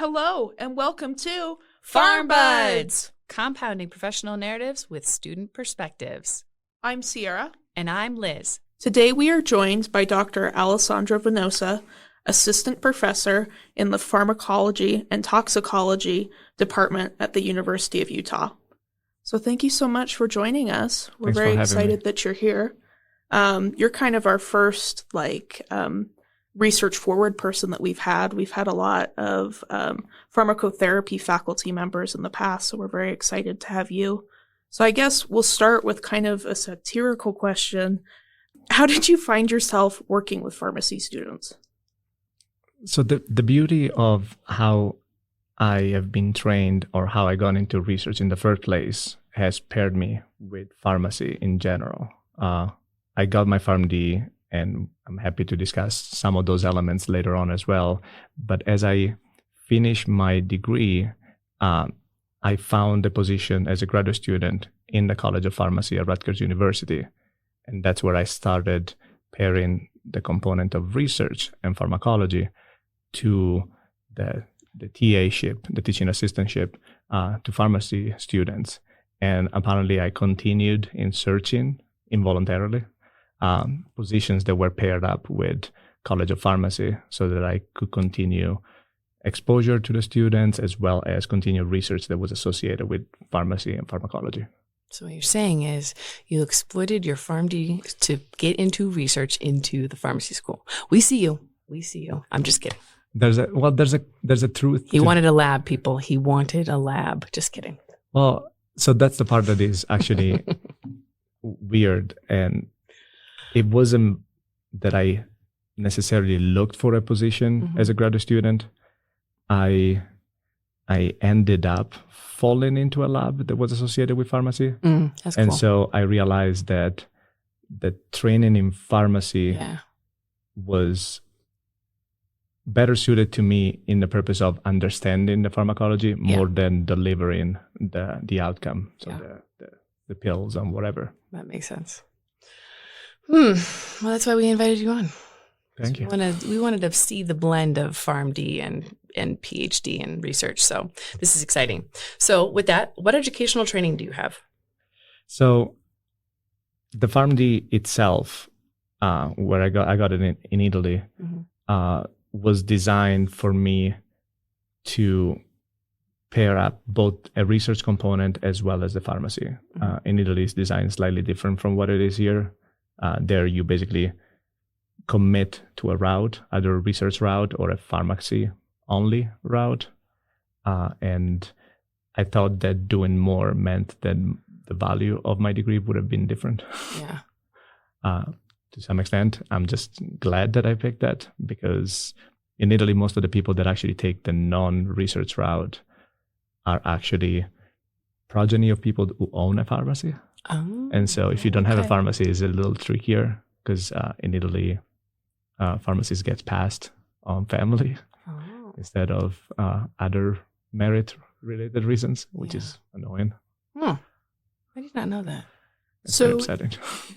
Hello, and welcome to Farm Buds, compounding professional narratives with student perspectives. I'm Sierra. And I'm Liz. Today we are joined by Dr. Alessandro Venosa, Assistant Professor in the Pharmacology and Toxicology Department at the University of Utah. So thank you so much for joining us. We're very excited that you're here. You're kind of our first, research forward person that we've had. We've had a lot of pharmacotherapy faculty members in the past, so we're very excited to have you. So I guess we'll start with kind of a satirical question. How did you find yourself working with pharmacy students? So the beauty of how I have been trained or how I got into research in the first place has paired me with pharmacy in general. I got my PharmD, and I'm happy to discuss some of those elements later on as well. But as I finished my degree, I found a position as a graduate student in the College of Pharmacy at Rutgers University. And that's where I started pairing the component of research and pharmacology to the TA-ship, the teaching assistantship, to pharmacy students. And apparently I continued in searching involuntarily positions that were paired up with College of Pharmacy so that I could continue exposure to the students as well as continue research that was associated with pharmacy and pharmacology. So what you're saying is you exploited your PharmD to get into research into the pharmacy school. We see you. I'm just kidding. There's a truth. He wanted a lab, people. He wanted a lab. Just kidding. Well, so that's the part that is actually weird. And it wasn't that I necessarily looked for a position as a graduate student. I ended up falling into a lab that was associated with pharmacy. That's cool. And so I realized that the training in pharmacy was better suited to me in the purpose of understanding the pharmacology more than delivering the outcome. So the pills and whatever. That makes sense. Well, that's why we invited you on. Thank you. We wanted to see the blend of PharmD and PhD and research. So this is exciting. So with that, what educational training do you have? So the PharmD itself, where I got it in Italy, was designed for me to pair up both a research component as well as the pharmacy. In Italy, it's designed slightly different from what it is here. There you basically commit to a route, either a research route or a pharmacy only route. And I thought that doing more meant that the value of my degree would have been different. Yeah. To some extent, I'm just glad that I picked that, because in Italy, most of the people that actually take the non-research route are actually progeny of people who own a pharmacy. Oh, and so if you don't have a pharmacy, it's a little trickier, because in Italy, pharmacies get passed on family instead of other merit-related reasons, which is annoying. I did not know that. It's very upsetting.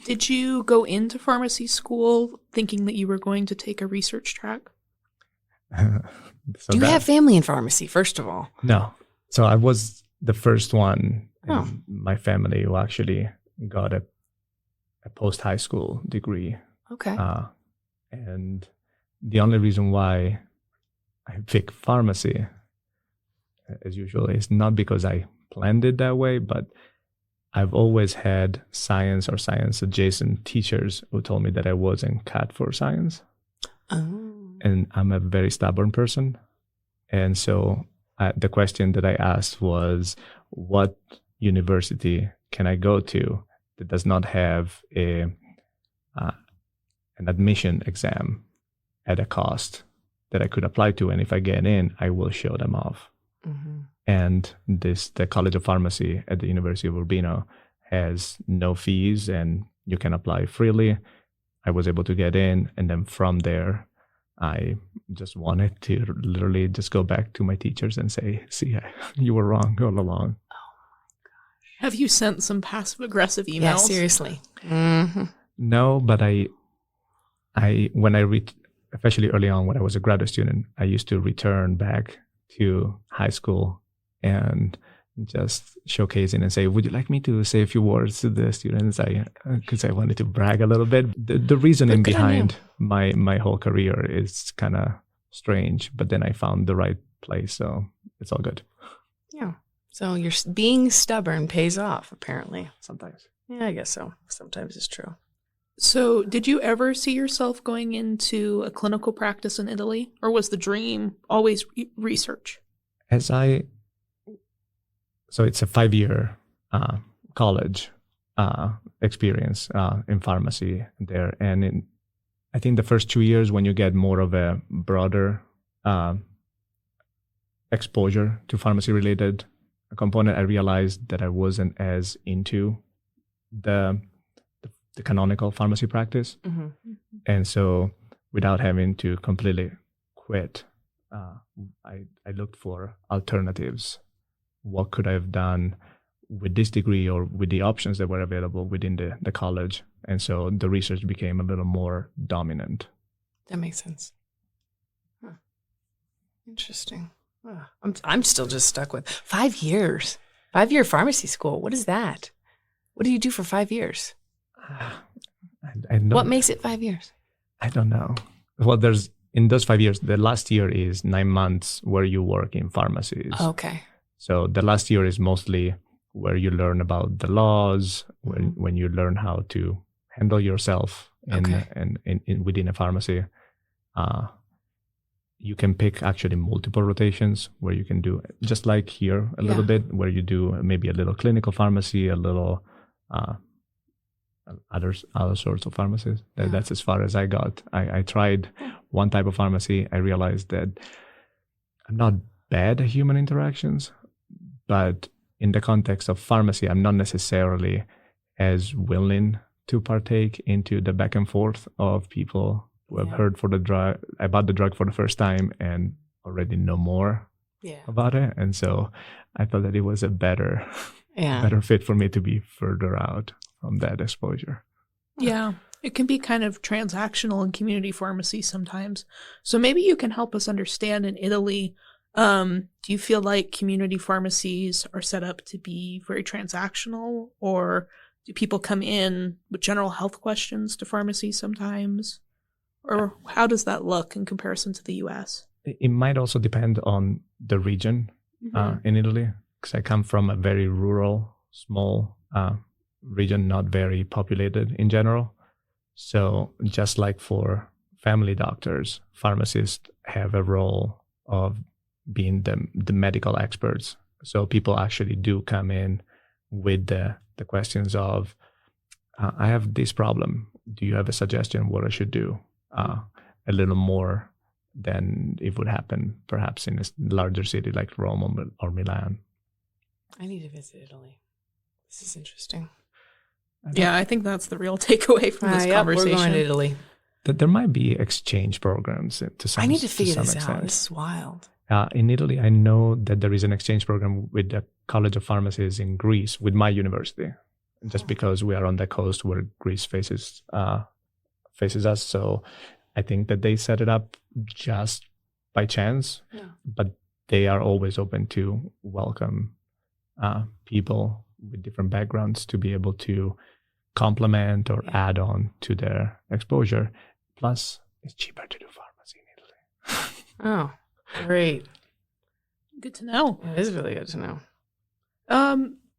Did you go into pharmacy school thinking that you were going to take a research track? Do you have family in pharmacy, first of all? No. So I was the first one in my family who actually got a post-high school degree. Okay. And the only reason why I picked pharmacy, as usual, is not because I planned it that way, but I've always had science or science-adjacent teachers who told me that I wasn't cut for science. And I'm a very stubborn person. And so the question that I asked was, what university can I go to that does not have an admission exam at a cost that I could apply to? And if I get in, I will show them off. And the College of Pharmacy at the University of Urbino has no fees and you can apply freely. I was able to get in, and then from there, I just wanted to literally just go back to my teachers and say, see, you were wrong all along. Oh my gosh. Have you sent some passive-aggressive emails? Yeah, seriously. No, but when I especially early on when I was a graduate student, I used to return back to high school and just showcasing and say, would you like me to say a few words to the students? Because I wanted to brag a little bit. The reasoning behind my whole career is kind of strange, but then I found the right place, so it's all good. Yeah. So you're being stubborn pays off, apparently. Sometimes. Yeah, I guess so. Sometimes it's true. So, did you ever see yourself going into a clinical practice in Italy, or was the dream always research? So it's a 5-year college experience in pharmacy there. And I think the first 2 years, when you get more of a broader exposure to pharmacy-related component, I realized that I wasn't as into the canonical pharmacy practice. Mm-hmm. And so without having to completely quit, I looked for alternatives. What could I have done with this degree or with the options that were available within the college? And so the research became a little more dominant. That makes sense. Huh. Interesting. I'm still just stuck with 5 years. 5-year pharmacy school. What is that? What do you do for 5 years? What makes it 5 years? I don't know. Well, in those 5 years, the last year is 9 months where you work in pharmacies. Okay. So the last year is mostly where you learn about the laws, when you learn how to handle yourself within a pharmacy. You can pick actually multiple rotations where you can do, just like here a little bit, where you do maybe a little clinical pharmacy, a little other sorts of pharmacies. That's as far as I got. I tried one type of pharmacy. I realized that I'm not bad at human interactions, but in the context of pharmacy, I'm not necessarily as willing to partake into the back and forth of people who have heard about the drug for the first time and already know more about it. And so I thought that it was a better fit for me to be further out from that exposure. Yeah, it can be kind of transactional in community pharmacy sometimes. So maybe you can help us understand in Italy, do you feel like community pharmacies are set up to be very transactional, or do people come in with general health questions to pharmacy sometimes? Or how does that look in comparison to the US? It might also depend on the region in Italy, because I come from a very rural, small region, not very populated in general. So just like for family doctors, pharmacists have a role of being the medical experts. So people actually do come in with the questions of, I have this problem. Do you have a suggestion what I should do? A little more than it would happen perhaps in a larger city like Rome or Milan. I need to visit Italy. This is interesting. Yeah, I think that's the real takeaway from this conversation. We're going to Italy. There might be exchange programs to some extent. I need to figure this out. This is wild. In Italy, I know that there is an exchange program with the College of Pharmacists in Greece, with my university, just because we are on the coast where Greece faces us. So I think that they set it up just by chance, but they are always open to welcome people with different backgrounds to be able to complement or add on to their exposure. Plus, it's cheaper to do pharmacy in Italy. Oh, great. Good to know. It is really good to know.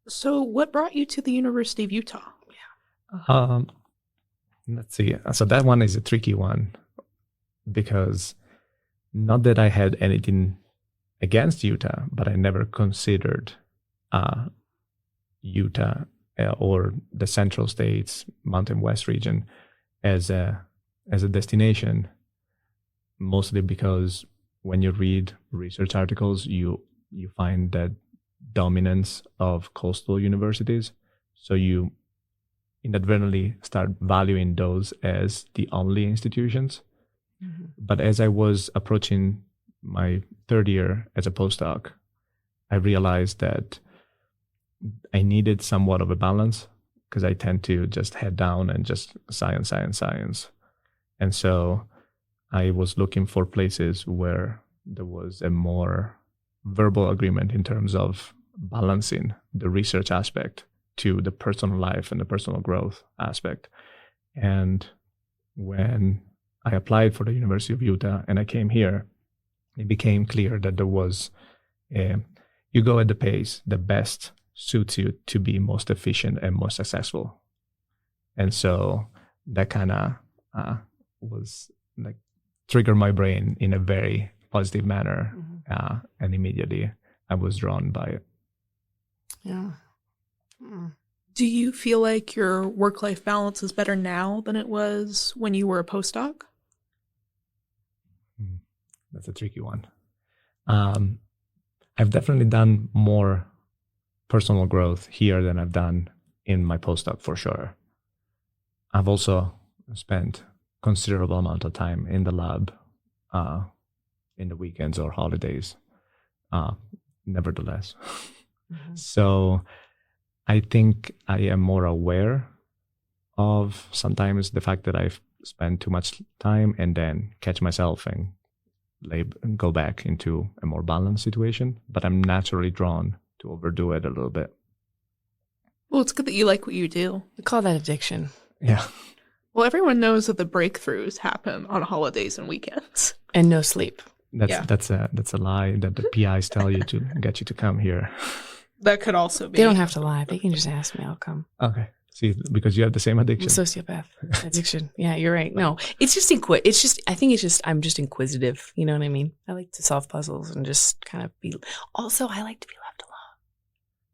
So what brought you to the University of Utah? Let's see. So that one is a tricky one, because not that I had anything against Utah, but I never considered Utah or the Central States, Mountain West region as a destination, mostly because when you read research articles, you find that dominance of coastal universities. So you inadvertently start valuing those as the only institutions. Mm-hmm. But as I was approaching my third year as a postdoc, I realized that I needed somewhat of a balance, because I tend to just head down and just science. And so I was looking for places where there was a more verbal agreement in terms of balancing the research aspect to the personal life and the personal growth aspect. And when I applied for the University of Utah and I came here, it became clear that there was you go at the pace that best suits you to be most efficient and most successful. And so that kind of was like triggered my brain in a very positive manner. And immediately I was drawn by it. Yeah. Do you feel like your work-life balance is better now than it was when you were a postdoc? That's a tricky one. I've definitely done more personal growth here than I've done in my postdoc for sure. I've also spent considerable amount of time in the lab in the weekends or holidays, nevertheless. So I think I am more aware of sometimes the fact that I've spent too much time and then catch myself and go back into a more balanced situation, but I'm naturally drawn to overdo it a little bit. Well, it's good that you like what you do. We call that addiction. Yeah. Well, everyone knows that the breakthroughs happen on holidays and weekends. And no sleep. That's a lie that the PIs tell you to get you to come here. That could also be. They don't have to lie. They can just ask me. I'll come. Okay. See, because you have the same I'm a addiction. sociopath. Addiction. Yeah, you're right. No, it's just I'm just inquisitive. You know what I mean? I like to solve puzzles and just kind of be. Also, I like to be left alone.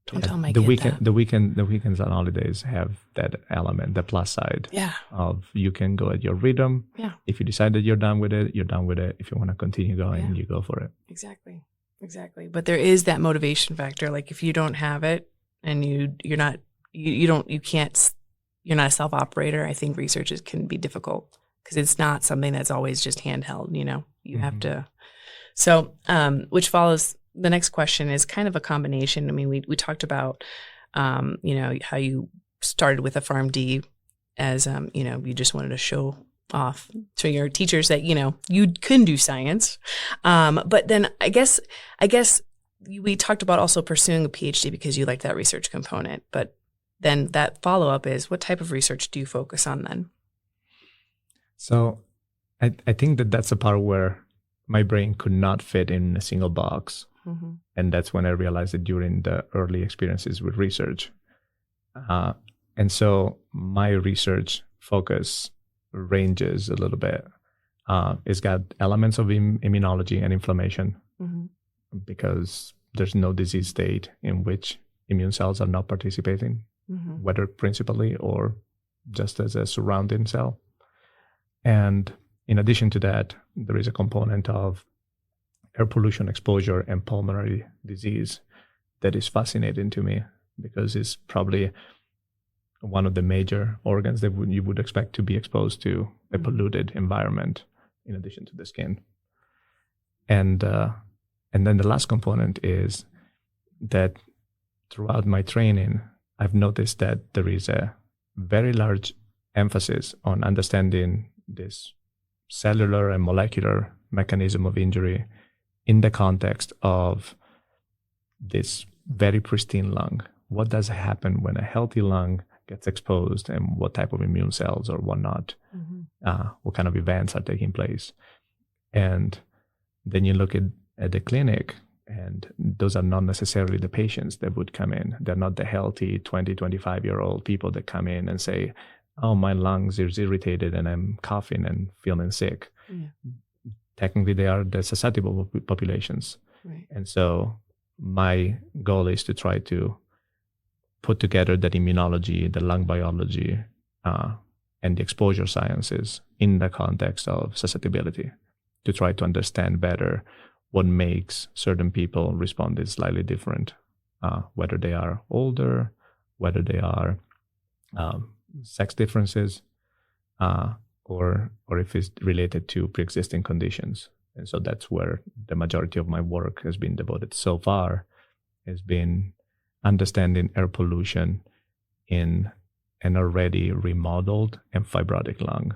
Don't tell my kid that. The weekends and holidays have that element, the plus side. Yeah. Of you can go at your rhythm. Yeah. If you decide that you're done with it, you're done with it. If you want to continue going, you go for it. Exactly. But there is that motivation factor. Like if you don't have it and you're not a self-operator, I think research can be difficult because it's not something that's always just handheld, you have to. So, which follows the next question is kind of a combination. I mean, we talked about, how you started with a PharmD as, you just wanted to show off to your teachers that, you can do science. But then I guess we talked about also pursuing a PhD because you like that research component, but then that follow-up is what type of research do you focus on then? So I think that's a part where my brain could not fit in a single box. Mm-hmm. And that's when I realized it during the early experiences with research. And so my research focus ranges a little bit. It's got elements of immunology and inflammation because there's no disease state in which immune cells are not participating, whether principally or just as a surrounding cell. And in addition to that, there is a component of air pollution exposure and pulmonary disease that is fascinating to me because it's probably one of the major organs that you would expect to be exposed to a polluted environment in addition to the skin. And then the last component is that throughout my training, I've noticed that there is a very large emphasis on understanding this cellular and molecular mechanism of injury in the context of this very pristine lung. What does happen when a healthy lung gets exposed and what type of immune cells or whatnot, what kind of events are taking place? And then you look at the clinic, and those are not necessarily the patients that would come in. They're not the healthy 20, 25-year-old people that come in and say, oh, my lungs is irritated and I'm coughing and feeling sick. Yeah. Technically, they are the susceptible populations. Right. And so my goal is to try to put together that immunology, the lung biology, and the exposure sciences in the context of susceptibility to try to understand better what makes certain people respond is slightly different, whether they are older, whether they are sex differences, or if it's related to pre-existing conditions. And so that's where the majority of my work has been devoted so far, has been understanding air pollution in an already remodeled and fibrotic lung,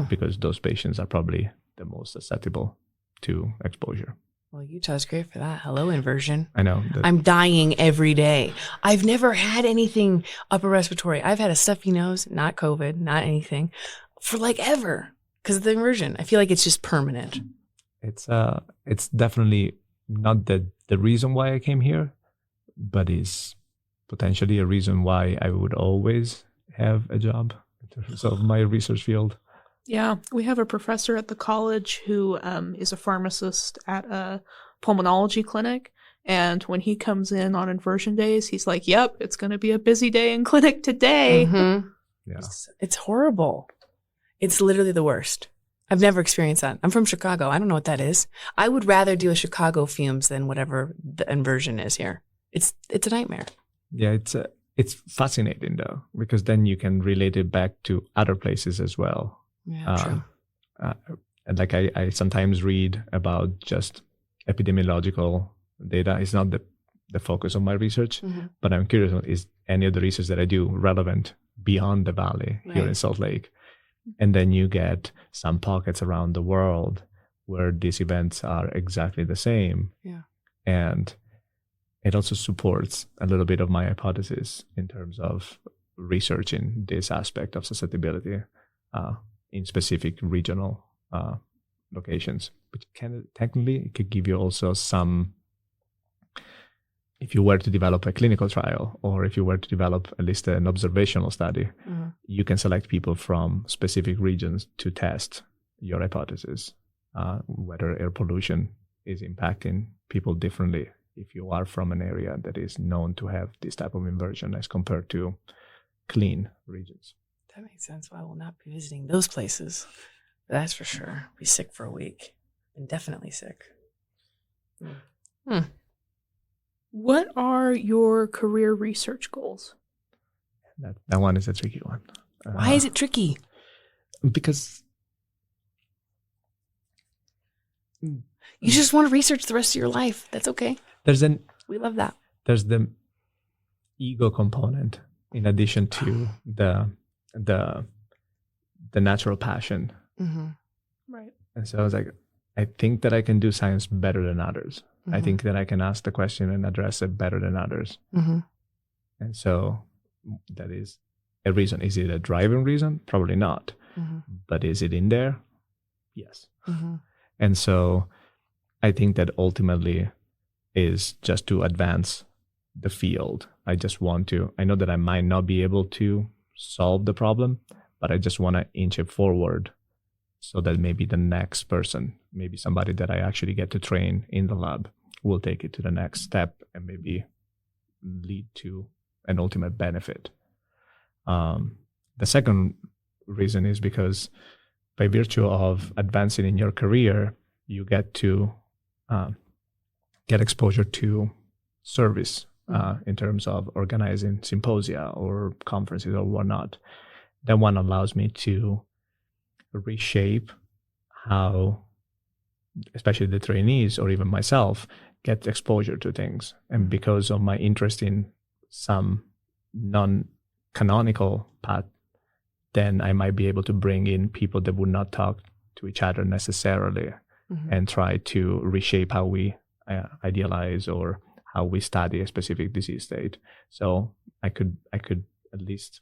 because those patients are probably the most susceptible to exposure. Well, Utah's great for that. Hello, inversion. I know. I'm dying every day. I've never had anything upper respiratory. I've had a stuffy nose, not COVID, not anything, for like ever because of the inversion. I feel like it's just permanent. It's definitely not the reason why I came here, but is potentially a reason why I would always have a job in terms of my research field. Yeah, we have a professor at the college who is a pharmacist at a pulmonology clinic. And when he comes in on inversion days, he's like, yep, it's going to be a busy day in clinic today. Mm-hmm. Yeah. It's horrible. It's literally the worst. I've never experienced that. I'm from Chicago. I don't know what that is. I would rather deal with Chicago fumes than whatever the inversion is here. It's a nightmare. Yeah, it's fascinating though, because then you can relate it back to other places as well. Yeah, true. And like I sometimes read about just epidemiological data. It's not the focus of my research, but I'm curious, is any of the research that I do relevant beyond the valley here in Salt Lake? And then you get some pockets around the world where these events are exactly the same. Yeah. And it also supports a little bit of my hypothesis in terms of researching this aspect of susceptibility in specific regional locations, which technically it could give you also some, if you were to develop a clinical trial or if you were to develop at least an observational study, you can select people from specific regions to test your hypothesis, whether air pollution is impacting people differently if you are from an area that is known to have this type of inversion as compared to clean regions. That makes sense. Well, I will not be visiting those places. That's for sure. Be sick for a week. Indefinitely sick. What are your career research goals? That one is a tricky one. Why is it tricky? Because you just want to research the rest of your life. That's okay. We love that. There's the ego component in addition to the natural passion. Right. And so I was like, I think that I can do science better than others. I think that I can ask the question and address it better than others. And so that is a reason. Is it a driving reason? Probably not. But is it in there? Yes. And so I think that ultimately is just to advance the field. I know that I might not be able to solve the problem, but I just want to inch it forward so that maybe the next person, maybe somebody that I actually get to train in the lab, will take it to the next step and maybe lead to an ultimate benefit. The second reason is because by virtue of advancing in your career, you get to get exposure to service in terms of organizing symposia or conferences or whatnot. That one allows me to reshape how, especially the trainees or even myself, get exposure to things. And because of my interest in some non-canonical path, then I might be able to bring in people that would not talk to each other necessarily and try to reshape how we idealize or how we study a specific disease state. So I could at least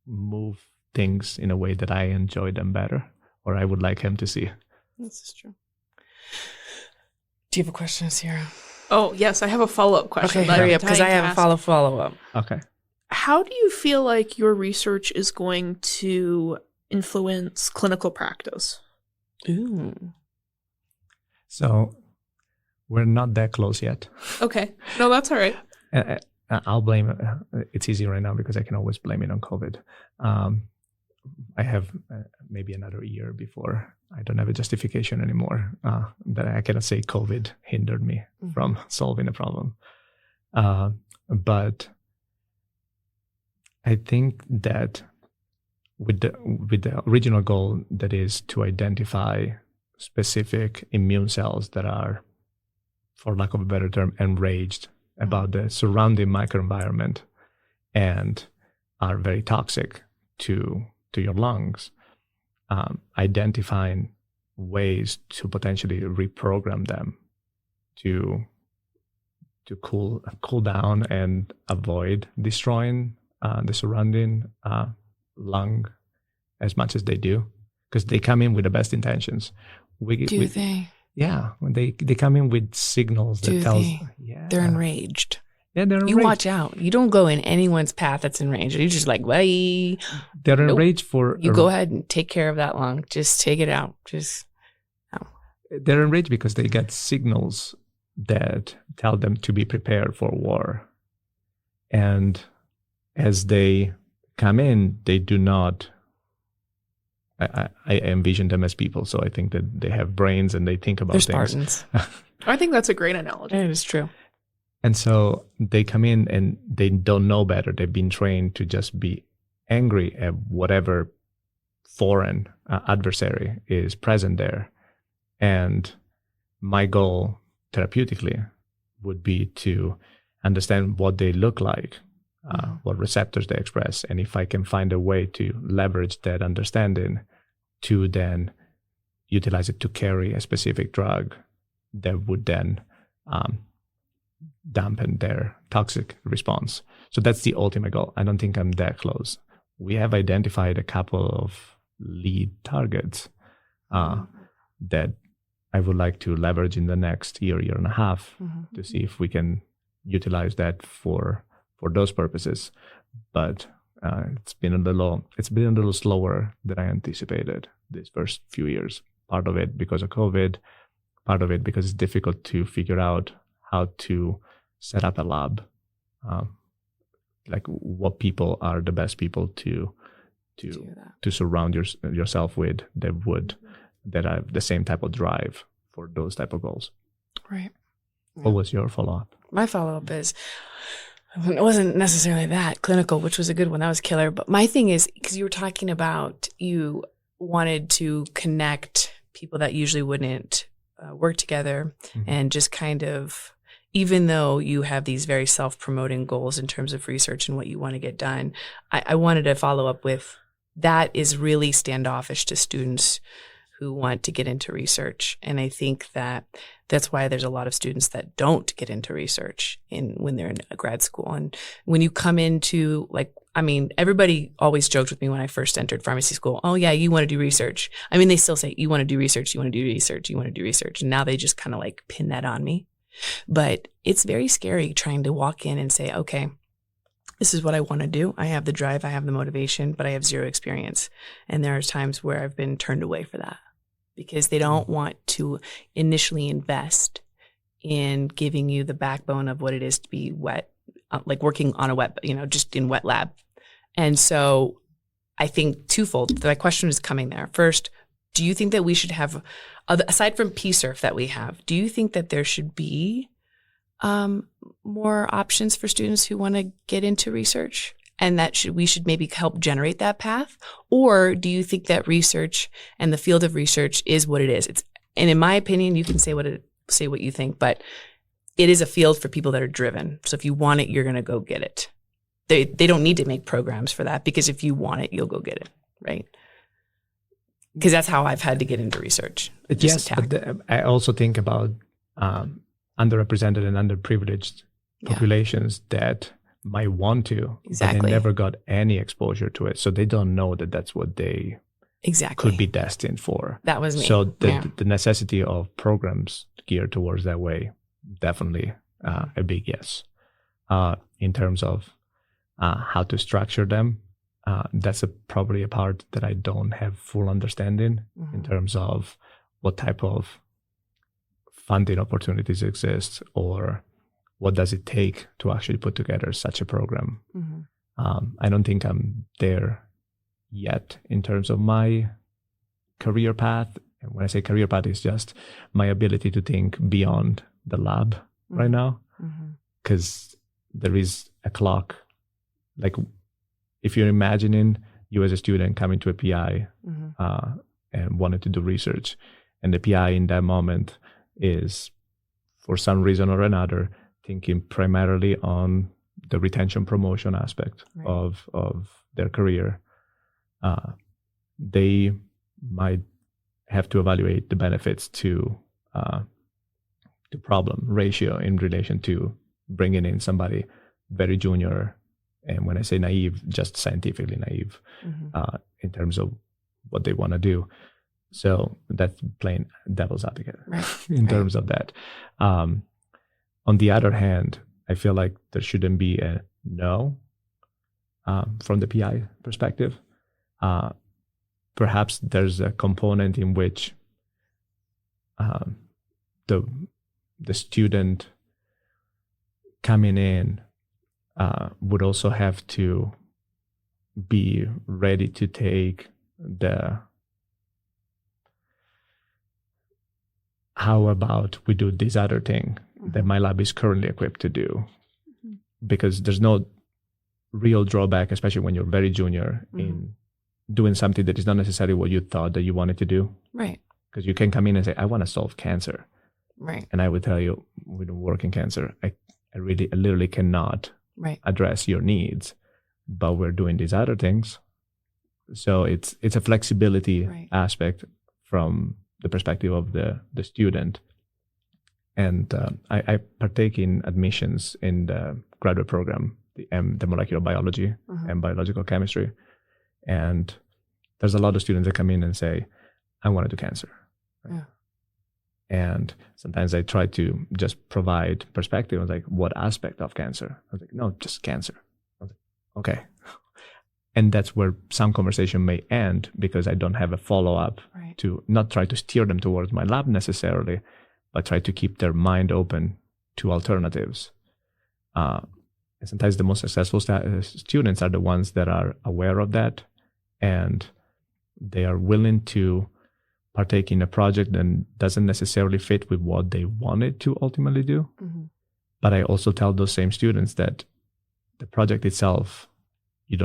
move things in a way that I enjoy them better, or I would like him to see. This is true. Do you have a question, Sierra? Oh, yes, I have a follow-up question. Okay, hurry up, because I have a follow-up. Okay. How do you feel like your research is going to influence clinical practice? Ooh. So we're not that close yet. Okay. No, that's all right. I'll blame it. It's easy right now because I can always blame it on COVID. I have maybe another year before I don't have a justification anymore that I cannot say COVID hindered me from solving a problem. But I think that with the original goal, that is to identify specific immune cells that are, for lack of a better term, enraged about the surrounding microenvironment and are very toxic to your lungs, identifying ways to potentially reprogram them to cool down and avoid destroying the surrounding lung as much as they do, because they come in with the best intentions. Do they? Yeah, when they come in with signals that tells. Yeah, they're enraged. Yeah, they're enraged. You watch out. You don't go in anyone's path that's enraged. You're just like, bye. They're enraged for. You go ahead and take care of that lung. Just take it out. They're enraged because they get signals that tell them to be prepared for war, and as they come in, they do not. I envision them as people, so I think that they have brains and they think about things. They're Spartans. I think that's a great analogy. It is true. And so they come in and they don't know better. They've been trained to just be angry at whatever foreign adversary is present there. And my goal therapeutically would be to understand what they look like, what receptors they express, and if I can find a way to leverage that understanding to then utilize it to carry a specific drug that would then dampen their toxic response. So that's the ultimate goal. I don't think I'm that close. We have identified a couple of lead targets that I would like to leverage in the next year and a half to see if we can utilize that for those purposes. But it's been a little slower than I anticipated these first few years. Part of it because of COVID, part of it because it's difficult to figure out how to set up a lab, like what people are the best people to surround yourself with that have the same type of drive for those type of goals. Right. What was your follow-up? My follow-up is, it wasn't necessarily that clinical, which was a good one. That was killer. But my thing is, because you were talking about you wanted to connect people that usually wouldn't work together and just kind of, even though you have these very self-promoting goals in terms of research and what you want to get done, I wanted to follow up with, that is really standoffish to students who want to get into research. And I think that's why there's a lot of students that don't get into research when they're in a grad school. And when you come into, everybody always joked with me when I first entered pharmacy school, oh yeah, you want to do research. I mean, they still say, you want to do research, you want to do research, you want to do research. And now they just kind of like pin that on me. But it's very scary trying to walk in and say, okay, this is what I want to do. I have the drive, I have the motivation, but I have zero experience. And there are times where I've been turned away for that, because they don't want to initially invest in giving you the backbone of what it is to be wet, like working on a wet, just in wet lab. And so I think twofold. My question is coming there. First, do you think that we should have, aside from PSERF that we have, do you think that there should be more options for students who want to get into research? And that we should maybe help generate that path? Or do you think that research and the field of research is what it is? And in my opinion, you can say what you think, but it is a field for people that are driven. So if you want it, you're going to go get it. They don't need to make programs for that, because if you want it, you'll go get it, right? Because that's how I've had to get into research. Yes, but I also think about underrepresented and underprivileged populations that might want to, but they never got any exposure to it, so they don't know that that's what they could be destined for. That was me. So the necessity of programs geared towards that way, definitely a big yes. In terms of how to structure them, that's probably a part that I don't have full understanding in terms of what type of funding opportunities exist, or what does it take to actually put together such a program. I don't think I'm there yet in terms of my career path. And when I say career path, it's just my ability to think beyond the lab right now, because there is a clock. Like, if you're imagining you as a student coming to a PI and wanted to do research, and the PI in that moment is, for some reason or another, thinking primarily on the retention promotion aspect of their career, they might have to evaluate the benefits to to problem ratio in relation to bringing in somebody very junior. And when I say naive, just scientifically naive in terms of what they want to do. So that's plain devil's advocate in terms of that. On the other hand, I feel like there shouldn't be a no from the PI perspective. Perhaps there's a component in which the student coming in would also have to be ready to take the how about we do this other thing that my lab is currently equipped to do, because there's no real drawback, especially when you're very junior, in doing something that is not necessarily what you thought that you wanted to do. Right. Because you can come in and say, I want to solve cancer. Right. And I would tell you, we don't work in cancer. I literally cannot address your needs, but we're doing these other things. So it's a flexibility aspect from the perspective of the student. And I partake in admissions in the graduate program, the molecular biology and biological chemistry. And there's a lot of students that come in and say, I want to do cancer. Yeah. And sometimes I try to just provide perspective. I was like, what aspect of cancer? I was like, no, just cancer. I was like, okay. And that's where some conversation may end, because I don't have a follow-up to not try to steer them towards my lab necessarily, but try to keep their mind open to alternatives. And sometimes the most successful students are the ones that are aware of that, and they are willing to partake in a project that doesn't necessarily fit with what they wanted to ultimately do. But I also tell those same students that the project itself, you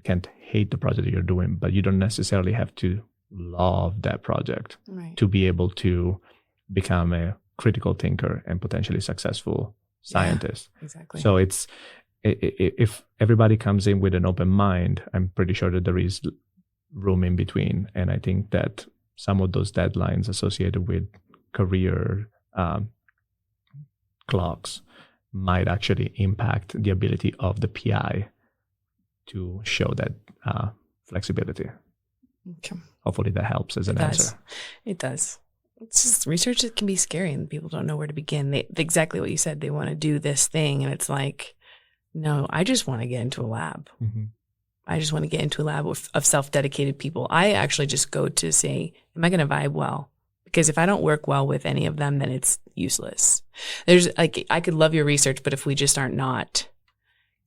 can't hate the project that you're doing, but you don't necessarily have to love that project to be able to become a critical thinker and potentially successful scientist. Yeah, exactly. So if everybody comes in with an open mind, I'm pretty sure that there is room in between. And I think that some of those deadlines associated with career clocks might actually impact the ability of the PI to show that flexibility. Okay. Hopefully that helps as an answer. It does. It's just research can be scary and people don't know where to begin. Exactly what you said. They want to do this thing and it's like, no, I just want to get into a lab. I just want to get into a lab of self-dedicated people. I actually just go to say, am I going to vibe well? Because if I don't work well with any of them, then it's useless. There's like, I could love your research, but if we just aren't not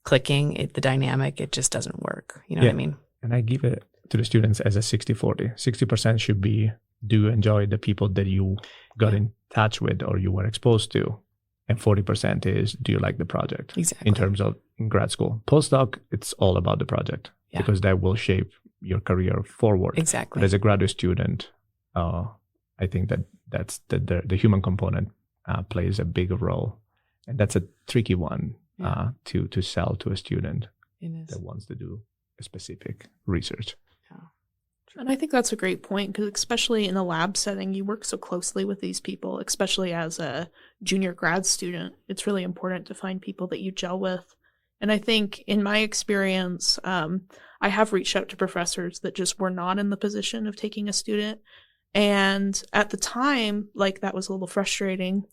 clicking, the dynamic, it just doesn't work. You know what I mean? And I give it to the students as a 60-40. 60% should be, do you enjoy the people that you got in touch with or you were exposed to? And 40% is, do you like the project? Exactly. In terms of in grad school. Postdoc, it's all about the project because that will shape your career forward. Exactly. But as a graduate student, I think that's the human component plays a big role. And that's a tricky one to sell to a student that wants to do a specific research. And I think that's a great point, because especially in a lab setting, you work so closely with these people, especially as a junior grad student. It's really important to find people that you gel with. And I think in my experience, I have reached out to professors that just were not in the position of taking a student. And at the time, like, that was a little frustrating.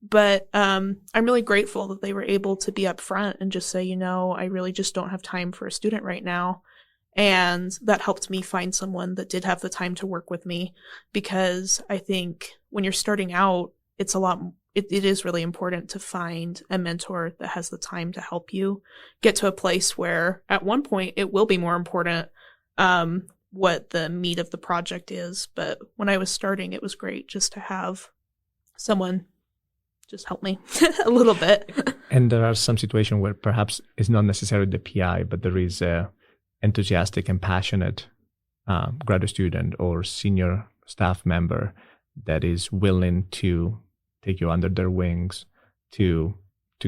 But I'm really grateful that they were able to be upfront and just say, I really just don't have time for a student right now. And that helped me find someone that did have the time to work with me, because I think when you're starting out, it is really important to find a mentor that has the time to help you get to a place where at one point it will be more important what the meat of the project is. But when I was starting, it was great just to have someone just help me a little bit. And there are some situations where perhaps it's not necessarily the PI, but there is a enthusiastic and passionate graduate student or senior staff member that is willing to take you under their wings to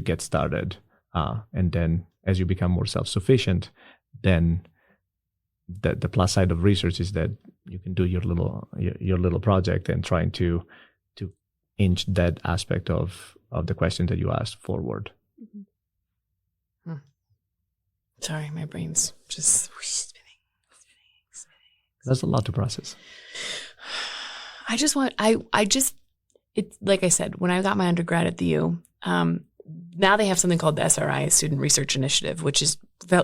get started. And then as you become more self-sufficient, then the plus side of research is that you can do your little project and trying to inch that aspect of the question that you asked forward. Sorry, my brain's just spinning. That's a lot to process. It's like I said, when I got my undergrad at the U, now they have something called the SRI, Student Research Initiative, which is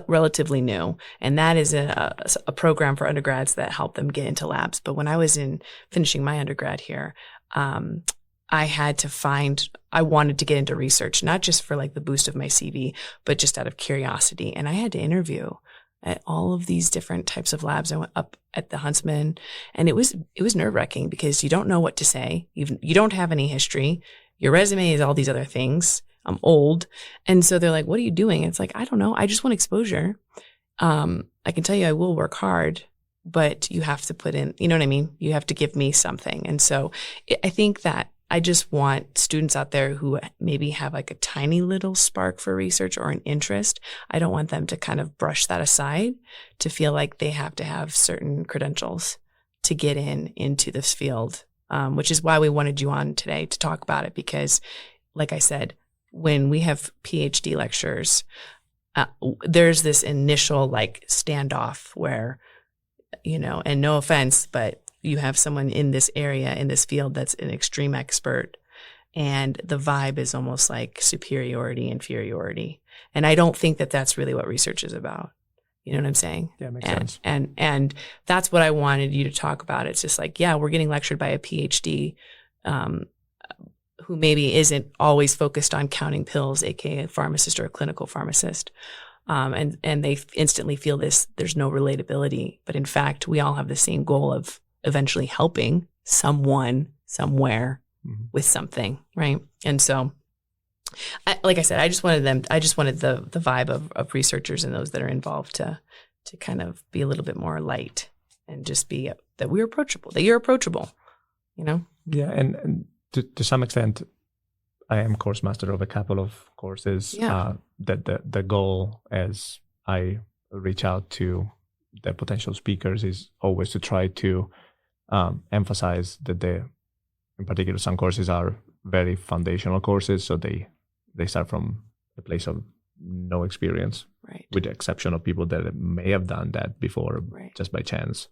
relatively new. And that is a program for undergrads that help them get into labs. But when I was finishing my undergrad here, I wanted to get into research, not just for like the boost of my CV, but just out of curiosity. And I had to interview at all of these different types of labs. I went up at the Huntsman, and it was nerve-wracking because you don't know what to say. You don't have any history. Your resume is all these other things. I'm old. And so they're like, what are you doing? And it's like, I don't know. I just want exposure. I can tell you I will work hard, but you have to put in, you know what I mean? You have to give me something. And so I think that I just want students out there who maybe have like a tiny little spark for research or an interest. I don't want them to kind of brush that aside to feel like they have to have certain credentials to get into this field, which is why we wanted you on today to talk about it. Because like I said, when we have PhD lectures, there's this initial like standoff where, and no offense, but you have someone in this area, in this field that's an extreme expert, and the vibe is almost like superiority, inferiority. And I don't think that that's really what research is about. You know what I'm saying? Yeah, makes sense. And that's what I wanted you to talk about. It's just like, yeah, we're getting lectured by a PhD who maybe isn't always focused on counting pills, aka a pharmacist or a clinical pharmacist. And they instantly feel there's no relatability. But in fact, we all have the same goal of eventually helping someone somewhere with something, right? And so, like I said, I just wanted the vibe of researchers and those that are involved to kind of be a little bit more light and just be that we're approachable, that you're approachable, Yeah, and to some extent, I am course master of a couple of courses. Yeah. That the goal as I reach out to the potential speakers is always to try to emphasize that in particular, some courses are very foundational courses, so they start from a place of no experience, right? With the exception of people that may have done that before, right, just by chance.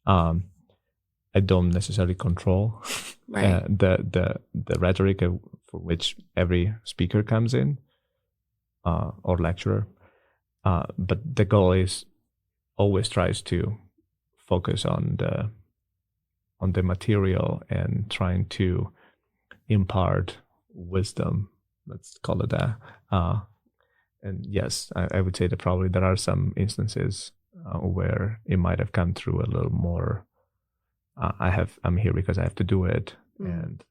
I don't necessarily control right, the rhetoric for which every speaker comes in or lecturer, but the goal is always tries to focus on the material and trying to impart wisdom. Let's call it that. And yes, I would say that probably there are some instances where it might have come through a little more. I'm here because I have to do it, and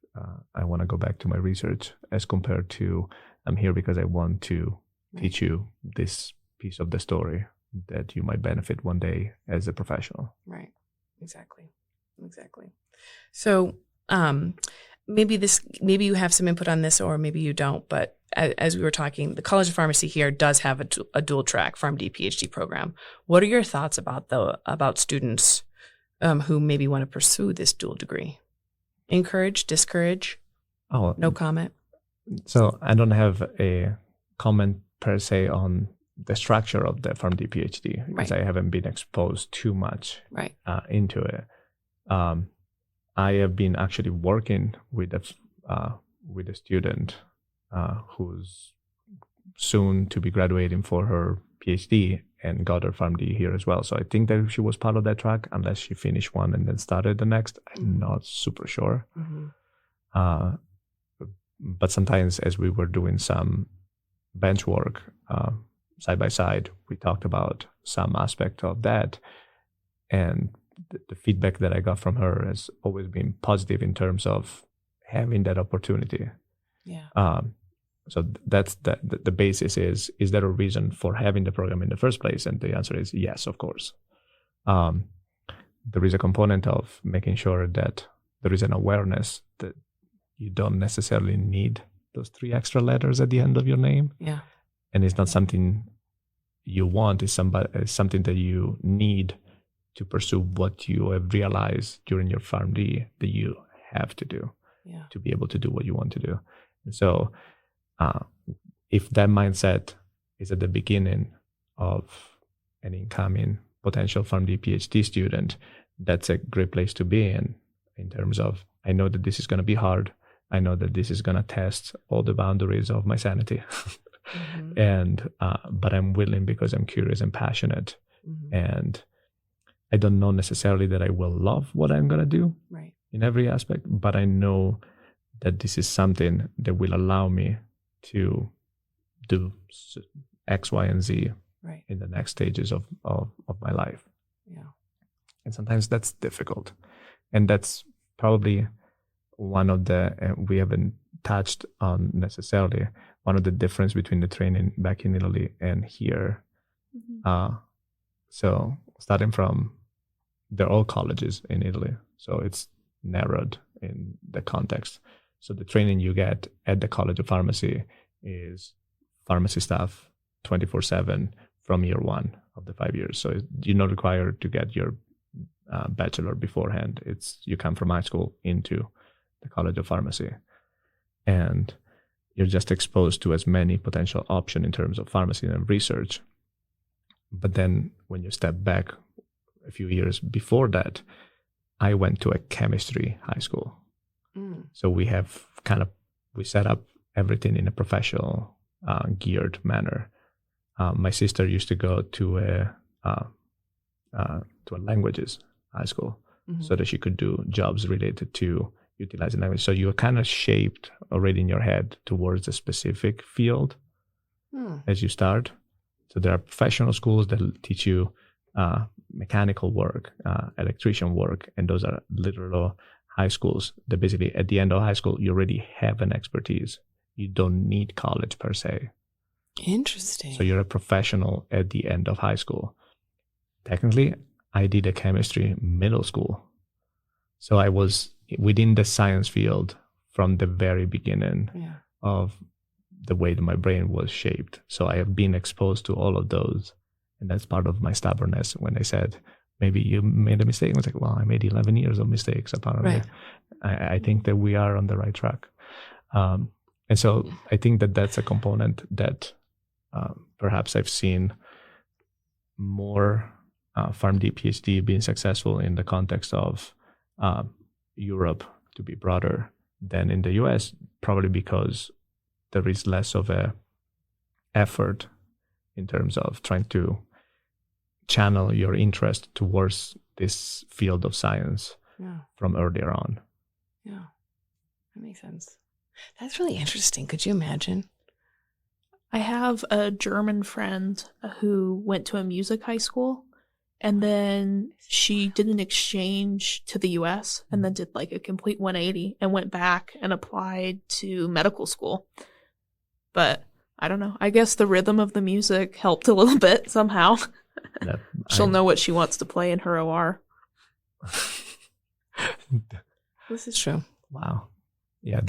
I want to go back to my research, as compared to I'm here because I want to teach you this piece of the story that you might benefit one day as a professional. Right. Exactly. So maybe you have some input on this, or maybe you don't, but as we were talking, the College of Pharmacy here does have a dual track PharmD PhD program. What are your thoughts about students who maybe want to pursue this dual degree? Encourage, discourage? Oh, no comment? So I don't have a comment per se on the structure of the PharmD PhD, because I haven't been exposed too much into it. I have been actually working with a student who's soon to be graduating for her PhD and got her PharmD here as well. So I think that she was part of that track, unless she finished one and then started the next. I'm not super sure. But sometimes, as we were doing some bench work side by side, we talked about some aspect of that, and the feedback that I got from her has always been positive in terms of having that opportunity. Yeah. So that's the basis is there a reason for having the program in the first place? And the answer is yes, of course. There is a component of making sure that there is an awareness that you don't necessarily need those 3 extra letters at the end of your name. Yeah. And it's not something you want, it's something that you need to pursue what you have realized during your PharmD that you have to do. to be able to do what you want to do. And so if that mindset is at the beginning of an incoming potential PharmD PhD student, that's a great place to be in terms of, I know that this is going to be hard. I know that this is going to test all the boundaries of my sanity. And but I'm willing because I'm curious and passionate. And I don't know necessarily that I will love what I'm going to do in every aspect, but I know that this is something that will allow me to do X, Y, and Z in the next stages of my life. And sometimes that's difficult. And that's probably one of the, we haven't touched on necessarily, one of the difference between the training back in Italy and here. So starting from, they're all colleges in Italy, so it's narrowed in the context. So the training you get at the College of Pharmacy is pharmacy staff 24/7 from year one of the 5 years. So you're not required to get your bachelor beforehand. It's, you come from high school into the College of Pharmacy, and you're just exposed to as many potential options in terms of pharmacy and research. But then when you step back a few years before that, I went to a chemistry high school. So we have we set up everything in a professional geared manner. My sister used to go to a languages high school so that she could do jobs related to utilizing language. So you are kind of shaped already in your head towards a specific field as you start. So there are professional schools that teach you mechanical work, electrician work, and those are literal high schools that basically at the end of high school, you already have an expertise. You don't need college per se. Interesting. So you're a professional at the end of high school. Technically, I did a chemistry middle school. So I was within the science field from the very beginning of the way that my brain was shaped. So I have been exposed to all of those. And that's part of my stubbornness. When they said, maybe you made a mistake, I was like, well, I made 11 years of mistakes apparently. I think that we are on the right track. And so I think that that's a component that perhaps I've seen more PharmD PhD being successful in the context of Europe to be broader than in the US, probably because there is less of a effort in terms of trying to channel your interest towards this field of science from earlier on. Yeah, that makes sense. That's really interesting. Could you imagine? I have a German friend who went to a music high school, and then she did an exchange to the US and then did like a complete 180 and went back and applied to medical school. But I don't know. I guess the rhythm of the music helped a little bit somehow. She'll know what she wants to play in her OR. This is true. Wow. Yeah,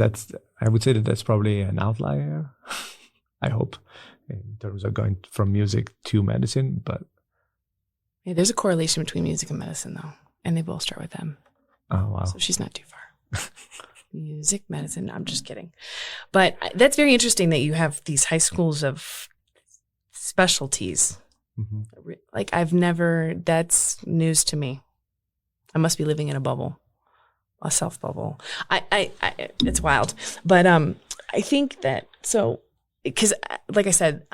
I would say that's probably an outlier, I hope, in terms of going from music to medicine. But yeah, there's a correlation between music and medicine, though, and they both start with M. Oh, wow. So she's not too far. Music, medicine. No, I'm just kidding. But that's very interesting that you have these high schools of specialties. Like that's news to me. I must be living in a bubble, a self bubble. It's wild. But I think that, so, because like I said,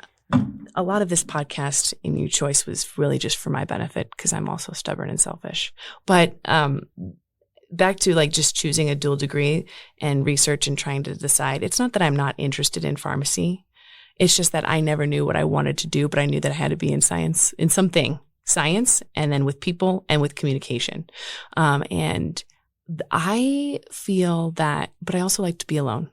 a lot of this podcast in New Choice was really just for my benefit because I'm also stubborn and selfish. But back to like just choosing a dual degree and research and trying to decide, it's not that I'm not interested in pharmacy. It's just that I never knew what I wanted to do, but I knew that I had to be in science, in something, science, and then with people and with communication. And I feel that, but I also like to be alone.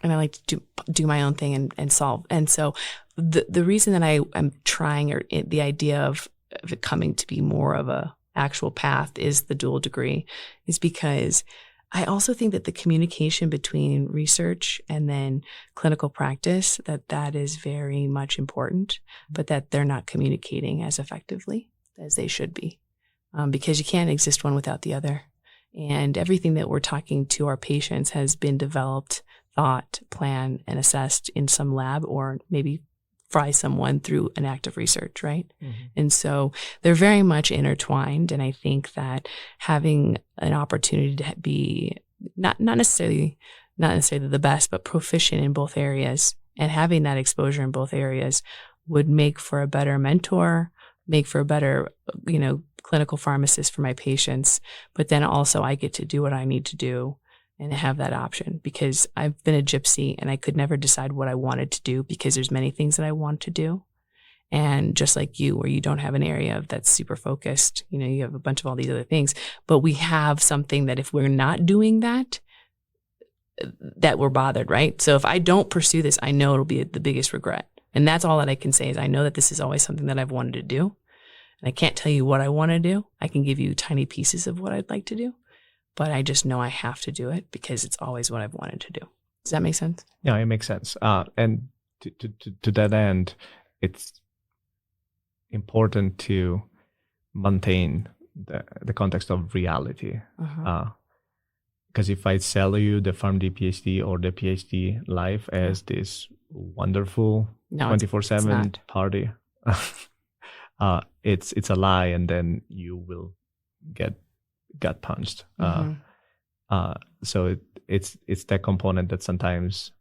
And I like to do my own thing and solve. And so the reason that I am trying, or the idea of it coming to be more of a actual path is the dual degree, is because I also think that the communication between research and then clinical practice, that is very much important, but that they're not communicating as effectively as they should be, because you can't exist one without the other. And everything that we're talking to our patients has been developed, thought, planned, and assessed in some lab or maybe fry someone through an act of research, right? Mm-hmm. And so they're very much intertwined. And I think that having an opportunity to be not necessarily the best, but proficient in both areas and having that exposure in both areas would make for a better mentor, make for a better, clinical pharmacist for my patients. But then also I get to do what I need to do and have that option, because I've been a gypsy and I could never decide what I wanted to do because there's many things that I want to do. And just like you, where you don't have an area that's super focused, you have a bunch of all these other things, but we have something that if we're not doing that we're bothered, right? So if I don't pursue this, I know it'll be the biggest regret. And that's all that I can say is I know that this is always something that I've wanted to do. And I can't tell you what I want to do. I can give you tiny pieces of what I'd like to do, but I just know I have to do it because it's always what I've wanted to do. Does that make sense? Yeah, it makes sense. And to that end, it's important to maintain the context of reality. Because if I sell you the PharmD PhD or the PhD life as this wonderful 24/7 party, it's a lie, and then you will get gut punched. So it's that component that sometimes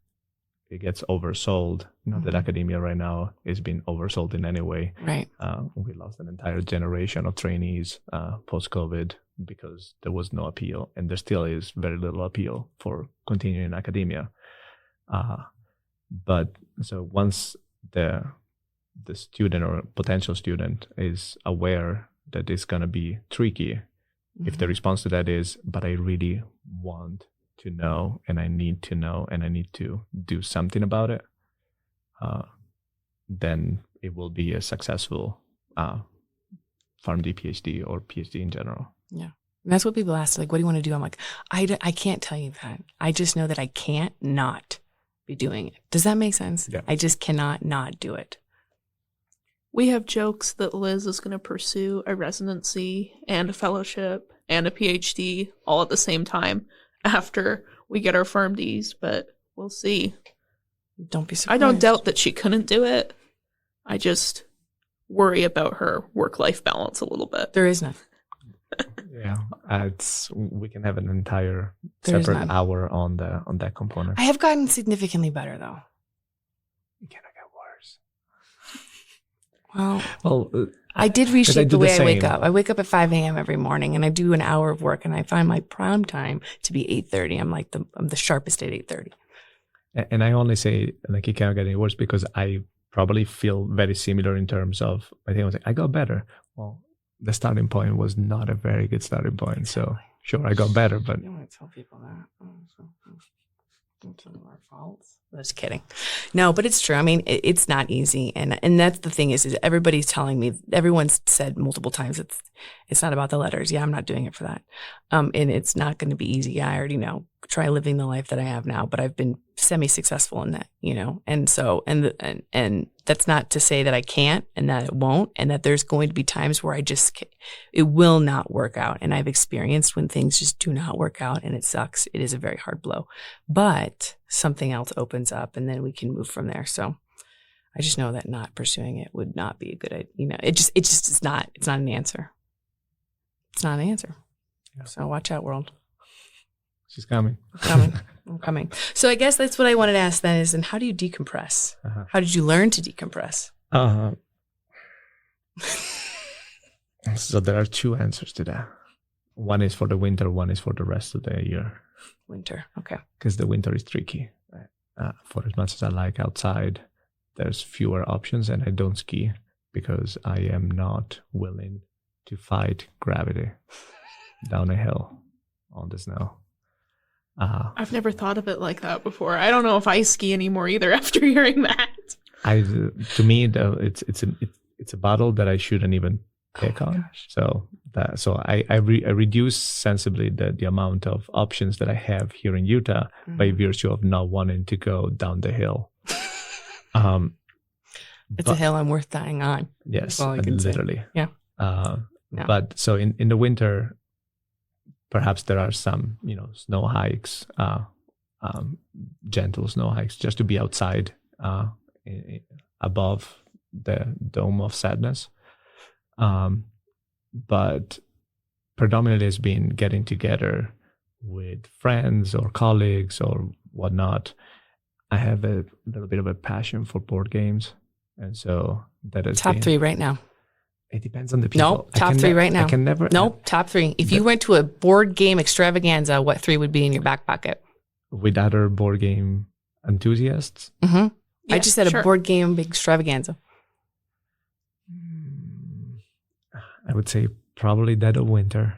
it gets oversold. That academia right now is being oversold in any way. Right. We lost an entire generation of trainees post-COVID because there was no appeal, and there still is very little appeal for continuing academia. But so once the student or potential student is aware that it's going to be tricky, if the response to that is, but I really want to know, and I need to know, and I need to do something about it, then it will be a successful PharmD PhD or PhD in general. Yeah. And that's what people ask, like, what do you want to do? I'm like, I can't tell you that. I just know that I can't not be doing it. Does that make sense? Yeah. I just cannot not do it. We have jokes that Liz is going to pursue a residency and a fellowship and a PhD all at the same time after we get our PharmDs, but we'll see. Don't be surprised. I don't doubt that she couldn't do it. I just worry about her work-life balance a little bit. There is none. Yeah, we can have an entire separate hour on that component. I have gotten significantly better, though. You cannot get worse. Well, I did reshape the way I wake up. I wake up at 5 a.m. every morning, and I do an hour of work, and I find my prime time to be 8:30. I'm the sharpest at 8:30. And I only say like it cannot get any worse because I probably feel very similar in terms of I think I was like I got better. Well, the starting point was not a very good starting point. Exactly. So sure, I got better, but you don't want to tell people that. Don't tell them our faults. Just kidding. No, but it's true. I mean, it's not easy, and that's the thing is everybody's telling me. Everyone's said multiple times it's not about the letters. Yeah, I'm not doing it for that, and it's not going to be easy. Yeah, I already know. Try living the life that I have now, but I've been semi-successful in that, and so and that's not to say that I can't and that it won't, and that there's going to be times where it will not work out, and I've experienced when things just do not work out, and it sucks. It is a very hard blow, but something else opens up, and then we can move from there. So I just know that not pursuing it would not be a good idea. It just is not. It's not an answer. It's not an answer. Yeah. So watch out, world. She's coming. I'm coming. So I guess that's what I wanted to ask then is, and how do you decompress? How did you learn to decompress? So there are two answers to that. One is for the winter, one is for the rest of the year. Winter, okay. Because the winter is tricky. For as much as I like outside, there's fewer options, and I don't ski because I am not willing to fight gravity down a hill on the snow. I've never thought of it like that before. I don't know if I ski anymore either after hearing that. To me, though, it's a battle that I shouldn't even pick on. Gosh. So I reduce sensibly the amount of options that I have here in Utah by virtue of not wanting to go down the hill. It's a hill I'm worth dying on. Yes, literally. Yeah. No. But so in the winter, perhaps there are some, snow hikes, gentle snow hikes, just to be outside above the dome of sadness. But predominantly it's been getting together with friends or colleagues or whatnot. I have a little bit of a passion for board games. And so that is top 3 right now. It depends on the people. Nope, top 3 right now. I can never. Nope, top 3. If you went to a board game extravaganza, what 3 would be in your back pocket? With other board game enthusiasts? Mm-hmm. Yeah, I just said sure. a board game extravaganza. I would say probably Dead of Winter.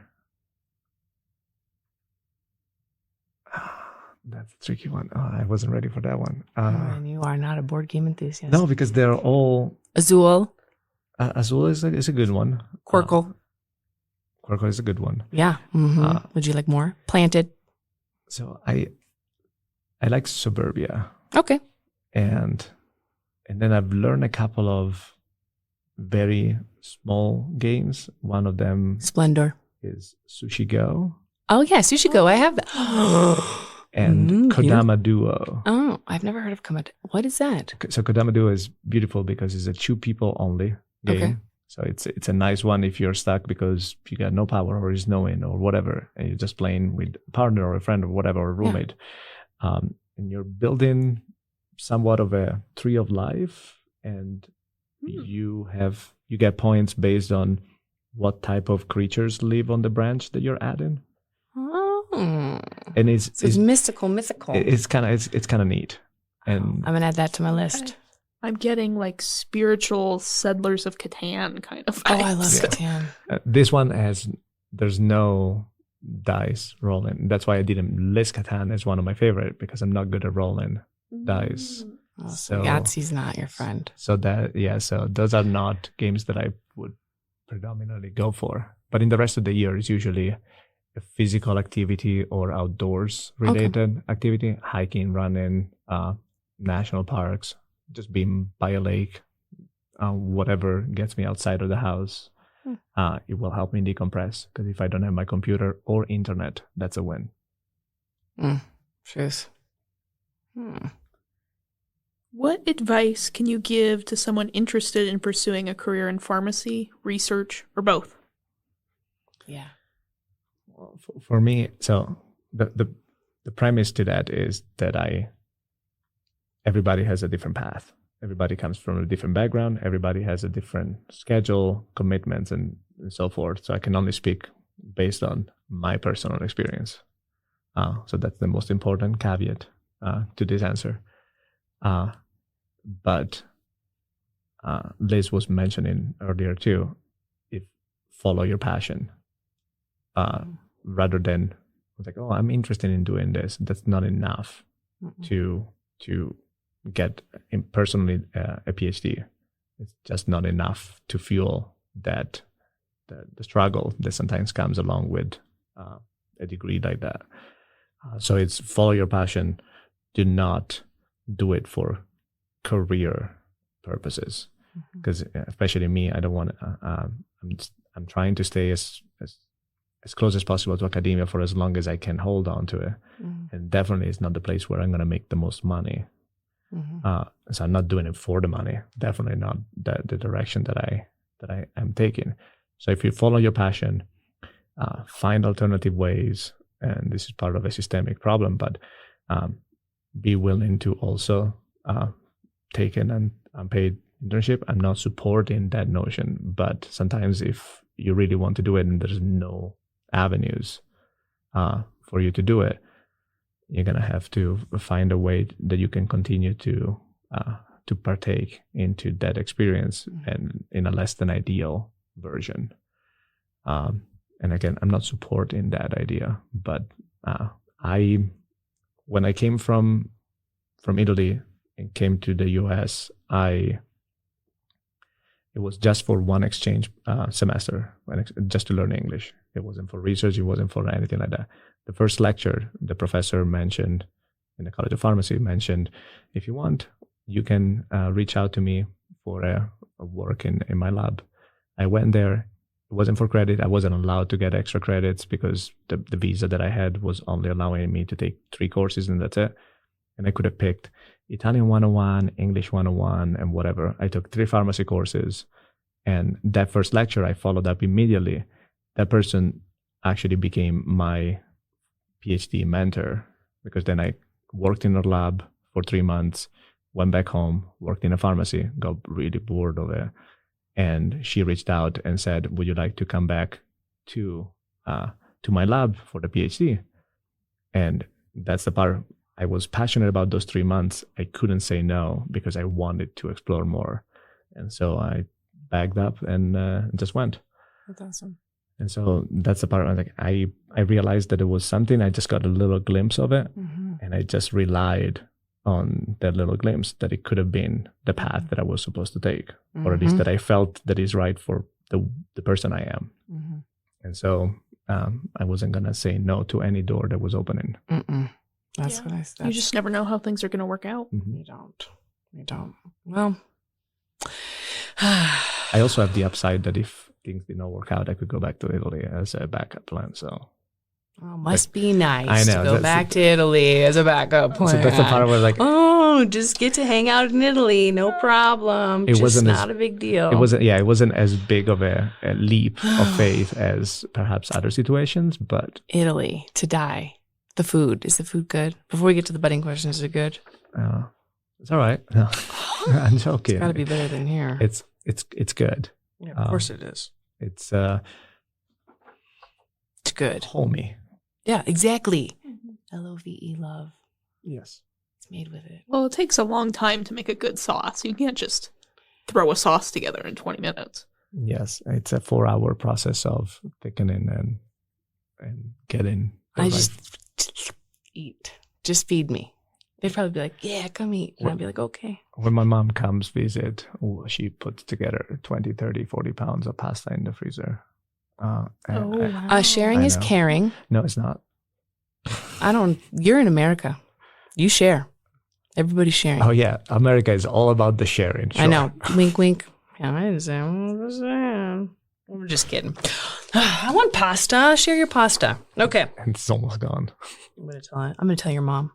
That's a tricky one. Oh, I wasn't ready for that one. And you are not a board game enthusiast. No, because they're all... Azul. Azul is a good one. Quirkle. Quirkle is a good one. Yeah. Mm-hmm. Would you like more? Planted. So I like Suburbia. Okay. And then I've learned a couple of very small games. One of them Splendor. is Sushi Go. Oh, yeah. Sushi Go. I have that. And Kodama Duo. Oh, I've never heard of Kodama. What is that? So Kodama Duo is beautiful because it's a 2 people only game. Okay. So it's a nice one if you're stuck because you got no power or is no in or whatever, and you're just playing with a partner or a friend or whatever, or a roommate. Yeah. And you're building somewhat of a tree of life, and you get points based on what type of creatures live on the branch that you're adding. Oh. And it's mystical. It's kind of neat. And I'm gonna add that to my list. I'm getting like spiritual Settlers of Catan kind of vibes. Oh, I love Catan. This one there's no dice rolling. That's why I didn't list Catan as one of my favorite, because I'm not good at rolling dice. Oh, so Yahtzee's not your friend. So those are not games that I would predominantly go for. But in the rest of the year, it's usually a physical activity or outdoors related activity, hiking, running, national parks, just being by a lake, whatever gets me outside of the house. It will help me decompress, because if I don't have my computer or internet, that's a win. Truth. What advice can you give to someone interested in pursuing a career in pharmacy, research, or both? Yeah. Well, for me, so the premise to that is that everybody has a different path. Everybody comes from a different background. Everybody has a different schedule, commitments, and so forth. So I can only speak based on my personal experience. So that's the most important caveat to this answer. But Liz was mentioning earlier too, follow your passion, rather than like, oh, I'm interested in doing this. That's not enough to get personally a PhD. It's just not enough to fuel that the struggle that sometimes comes along with a degree like that. So it's follow your passion. Do not do it for career purposes, because especially me, I don't want. I'm trying to stay as close as possible to academia for as long as I can hold on to it, and definitely it's not the place where I'm going to make the most money. So I'm not doing it for the money. Definitely not the direction that I am taking. So if you follow your passion, find alternative ways, and this is part of a systemic problem, but be willing to also take an unpaid internship. I'm not supporting that notion, but sometimes if you really want to do it and there's no avenues for you to do it, you're going to have to find a way that you can continue to partake into that experience, and in a less than ideal version. And again, I'm not supporting that idea, but when I came from Italy and came to the US, it was just for one exchange semester, just to learn English. It wasn't for research. It wasn't for anything like that. The first lecture, the professor mentioned in the College of Pharmacy mentioned, if you want, you can reach out to me for a work in my lab. I went there. It wasn't for credit. I wasn't allowed to get extra credits because the visa that I had was only allowing me to take 3 courses and that's it. And I could have picked Italian 101, English 101, and whatever. I took 3 pharmacy courses. And that first lecture, I followed up immediately. That person actually became my PhD mentor because then I worked in her lab for 3 months, went back home, worked in a pharmacy, got really bored of it. And she reached out and said, would you like to come back to my lab for the PhD? And that's the part. I was passionate about those 3 months. I couldn't say no because I wanted to explore more. And so I bagged up and just went. That's awesome. And so that's the part like I realized that it was something. I just got a little glimpse of it. Mm-hmm. And I just relied on that little glimpse that it could have been the path that I was supposed to take, or at least that I felt that is right for the person I am. Mm-hmm. And so I wasn't going to say no to any door that was opening. That's what I said. You just never know how things are going to work out. Mm-hmm. You don't. Well, I also have the upside that if things did not work out, I could go back to Italy as a backup plan. So must be nice I know, to go back to Italy as a backup plan. So that's the part where like, oh, just get to hang out in Italy, no problem. It wasn't not a big deal. It wasn't as big of a leap of faith as perhaps other situations, but Italy to die. The food, is the food good? Before we get to the budding question, is it good? It's all right. No, I'm joking. It's got to be better than here. It's good. Yeah, of course it is. It's good. Homey. Yeah, exactly. Love. Love. Yes. It's made with it. Well, it takes a long time to make a good sauce. You can't just throw a sauce together in 20 minutes. Yes, it's a 4-hour process of thickening and getting. I just eat. Just feed me. They'd probably be like, "Yeah, come eat," and I'd be like, "Okay." When my mom comes visit, she puts together 20, 30, 40 pounds of pasta in the freezer. Wow. Sharing is caring. No, it's not. You're in America. You share. Everybody's sharing. Oh, yeah. America is all about the sharing. Sure. I know. Wink, wink. Yeah, I understand. I'm just kidding. I want pasta. Share your pasta. Okay. It's almost gone. I'm going to tell your mom.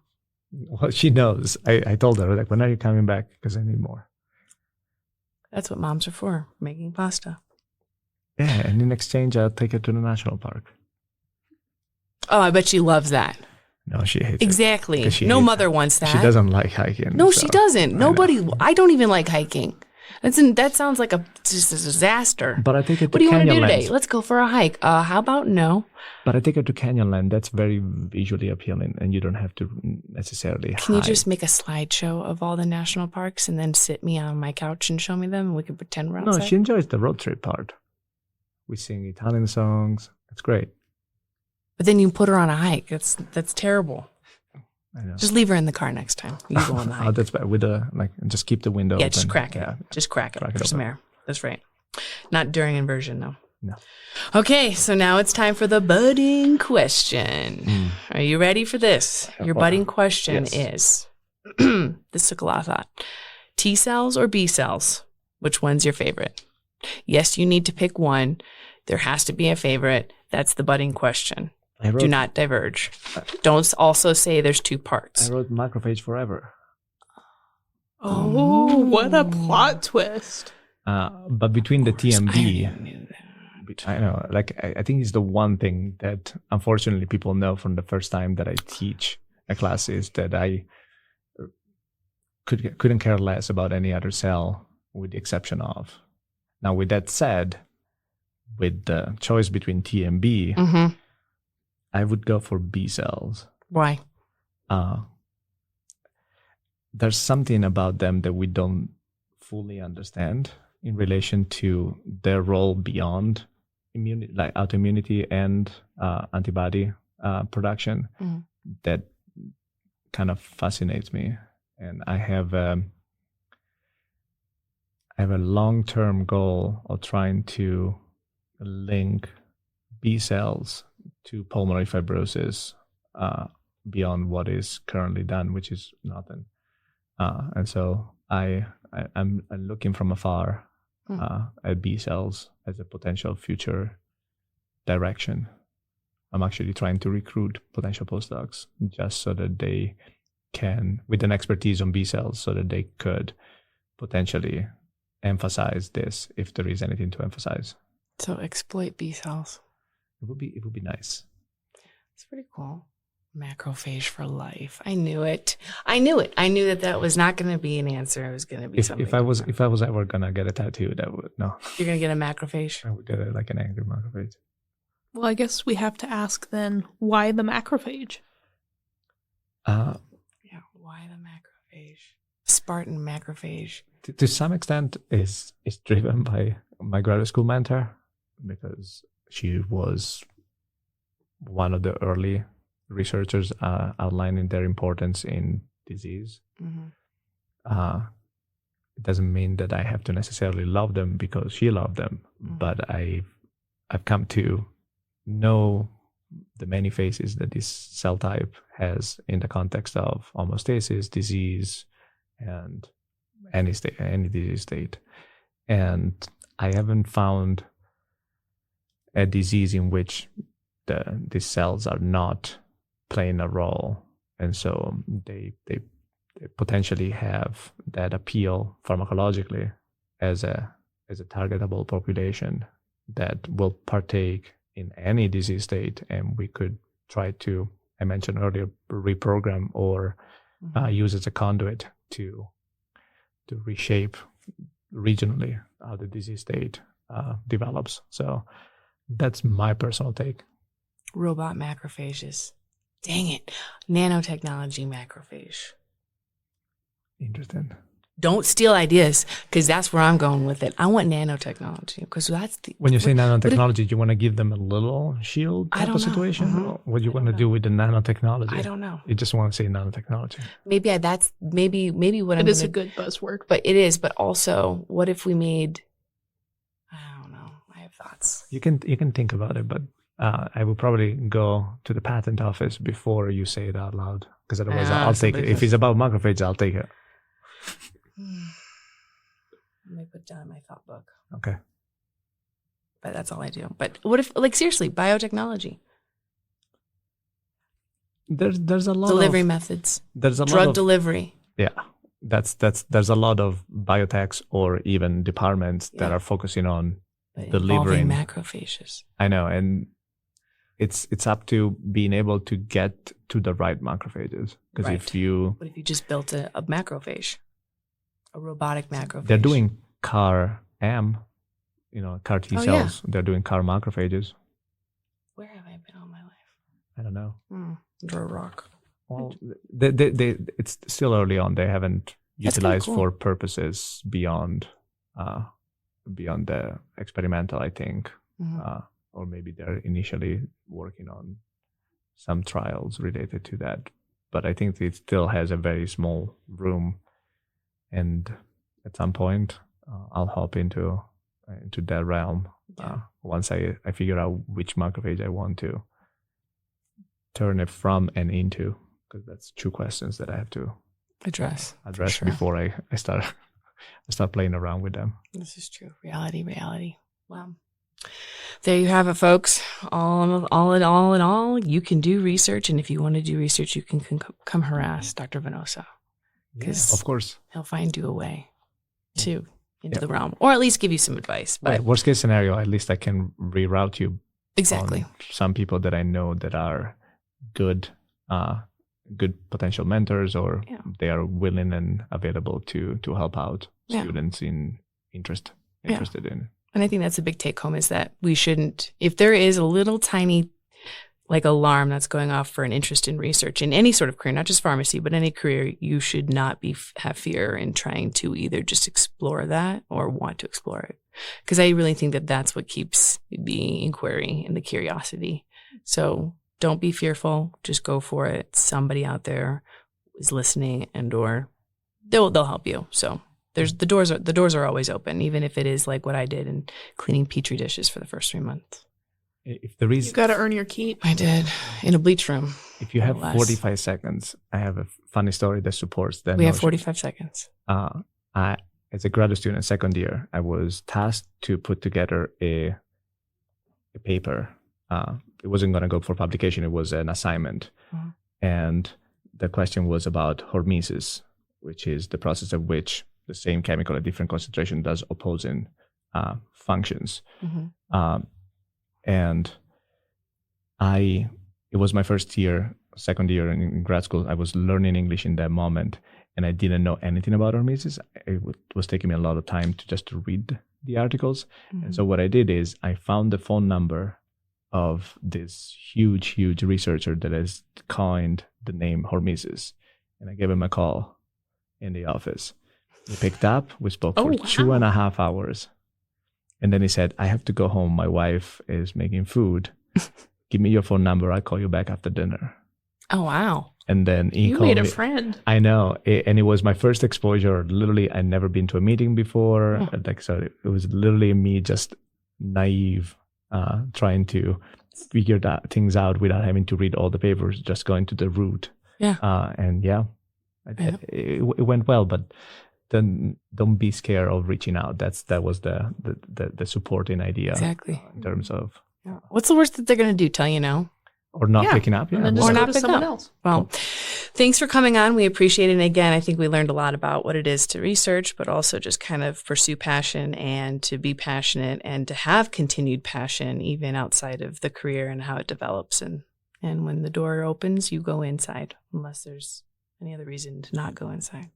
Well, she knows. I told her, like, when are you coming back? Because I need more. That's what moms are for, making pasta. Yeah, and in exchange, I'll take her to the national park. Oh, I bet she loves that. No, she hates exactly. it. No mother wants that. She doesn't like hiking. No, she doesn't. Nobody. I don't even like hiking. That sounds like just a disaster. But I take her to What do you want to do Canyonlands. today? Let's go for a hike. How about no? But I take her to Canyonland. That's very visually appealing, and you don't have to necessarily Can you just make a slideshow of all the national parks and then sit me on my couch and show me them, and we can pretend we're outside? No, she enjoys the road trip part. We sing Italian songs. It's great. But then you put her on a hike. That's terrible. I know. Just leave her in the car next time. You go on the hike. That's bad. With just keep the window Yeah, open. just crack it. Yeah. Just crack it Crack it for some open. air. That's right. Not during inversion, though. No. Okay, so now it's time for the budding question. Are you ready for this? Your budding question is, this took a lot of thought. T cells or B cells? Which one's your favorite? Yes, you need to pick one. There has to be a favorite. That's the budding question. Do not diverge. Don't also say there's 2 parts. I wrote macrophage forever. Oh, what a plot twist. But between the T and I B, knew that. I know, like, I think it's the one thing that unfortunately people know from the first time that I teach a class is that I couldn't care less about any other cell with the exception of. Now, with that said, with the choice between T and B, I would go for B cells. Why? There's something about them that we don't fully understand in relation to their role beyond immunity, like autoimmunity and antibody production. That kind of fascinates me, and I have a long-term goal of trying to link B cells to pulmonary fibrosis beyond what is currently done, which is nothing. And so I'm looking from afar at B cells as a potential future direction. I'm actually trying to recruit potential postdocs just so that they can, with an expertise on B cells, so that they could potentially emphasize this if there is anything to emphasize. So exploit B cells. It would be nice. It's pretty cool. Macrophage for life. I knew it. I knew that was not going to be an answer. It was going to be something. If I was ever gonna get a tattoo, that would no. You're going to get a macrophage. I would get it like an angry macrophage. Well, I guess we have to ask then, why the macrophage? Yeah, why the macrophage? Spartan macrophage. To some extent, is driven by my graduate school mentor, because she was one of the early researchers outlining their importance in disease. It doesn't mean that I have to necessarily love them because she loved them, but I've come to know the many faces that this cell type has in the context of homeostasis, disease, and any disease state. And I haven't found a disease in which these cells are not playing a role, and so they potentially have that appeal pharmacologically as a targetable population that will partake in any disease state, and we could try to, I mentioned earlier, reprogram or use as a conduit to reshape regionally how the disease state develops. So that's my personal take. Robot macrophages. Dang it. Nanotechnology macrophage. Interesting. Don't steal ideas, because that's where I'm going with it. I want nanotechnology, because that's the... When you say nanotechnology, you want to give them a little shield type of situation? Or what do you want to do with the nanotechnology? I don't know. You just want to say nanotechnology. Maybe what It is a good buzzword. But it is. But also, what if we made... I don't know. I have thoughts. You can think about it, but I will probably go to the patent office before you say it out loud, because otherwise I'll take it. If it's about macrophages, I'll take it. Let me put it down in my thought book. Okay. But that's all I do. But what if, like, seriously, biotechnology? There's a lot delivery of methods. There's a drug lot of delivery. Yeah. There's a lot of biotechs or even departments that are focusing on delivering macrophages. I know, and it's up to being able to get to the right macrophages. Because what if you just built a macrophage, a robotic macrophage? They're doing CAR CAR T cells. Yeah. They're doing CAR macrophages. Where have I been all my life? I don't know. Under a rock. Well, it's still early on. They haven't utilized for purposes beyond the experimental, I think. Or maybe they're initially working on some trials related to that. But I think it still has a very small room. And at some point, I'll hop into that realm once I figure out which macrophage I want to turn it from and into, because that's two questions that I have to address before I start playing around with them. This is true. Reality. Wow. There you have it, folks. All in all, you can do research, and if you want to do research, you can come harass Dr. Venosa, because of course he'll find you a way into the realm, or at least give you some advice. But worst case scenario, at least I can reroute you exactly. Some people that I know that are good potential mentors, or they are willing and available to help out students interested in. And I think that's a big take home, is that we shouldn't, if there is a little tiny alarm that's going off for an interest in research in any sort of career, not just pharmacy, but any career, you should not have fear in trying to either just explore that or want to explore it. Because I really think that that's what keeps the inquiry and the curiosity. So don't be fearful, just go for it. Somebody out there is listening, and or they'll help you. So the doors are always open, even if it is like what I did in cleaning Petri dishes for the first 3 months. If there is, you got to earn your keep. I did, in a bleach room. If you have 45 seconds, I have a funny story that supports that. We have 45 seconds. as a graduate student, second year, I was tasked to put together a paper. It wasn't going to go for publication. It was an assignment. Mm-hmm. And the question was about hormesis, which is the process of which the same chemical at different concentration does opposing functions. Mm-hmm. And it was my second year in grad school. I was learning English in that moment, and I didn't know anything about hormesis. It was taking me a lot of time to read the articles. Mm-hmm. And so what I did is I found the phone number of this huge researcher that has coined the name hormesis. And I gave him a call in the office. He picked up. We spoke for 2.5 hours. And then he said, I have to go home. My wife is making food. Give me your phone number. I'll call you back after dinner. Oh, wow. And then he You called made a me. friend. I know. And it was my first exposure. Literally, I'd never been to a meeting before. So it was literally me just naive, trying to figure things out without having to read all the papers, just going to the root. Yeah. It went well, but then don't be scared of reaching out. That was the supporting idea. Exactly. In terms of What's the worst that they're going to do? Tell you no? or not picking up. And then Or just not go to pick someone up. else. Well, thanks for coming on. We appreciate it. And again, I think we learned a lot about what it is to research, but also just kind of pursue passion and to be passionate and to have continued passion even outside of the career and how it develops. And when the door opens, you go inside unless there's any other reason to not go inside.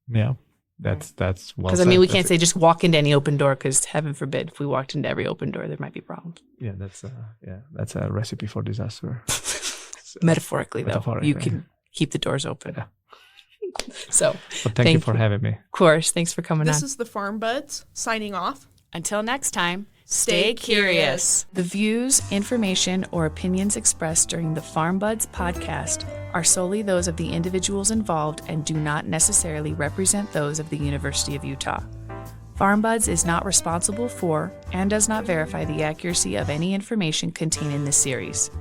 Yeah, that's well. Because I mean, we can't say just walk into any open door because heaven forbid, if we walked into every open door, there might be problems. Yeah, that's a recipe for disaster. Metaphorically, though, you can keep the doors open. Yeah. So, But thank you for having me. Of course. Thanks for coming on. This is the Farm Buds signing off. Until next time, Stay curious. The views, information, or opinions expressed during the Farm Buds podcast are solely those of the individuals involved and do not necessarily represent those of the University of Utah. Farm Buds is not responsible for and does not verify the accuracy of any information contained in this series.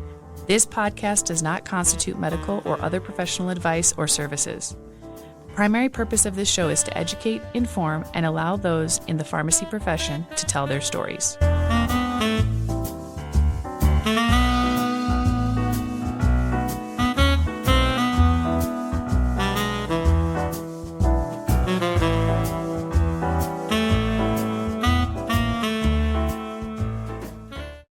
This podcast does not constitute medical or other professional advice or services. The primary purpose of this show is to educate, inform, and allow those in the pharmacy profession to tell their stories.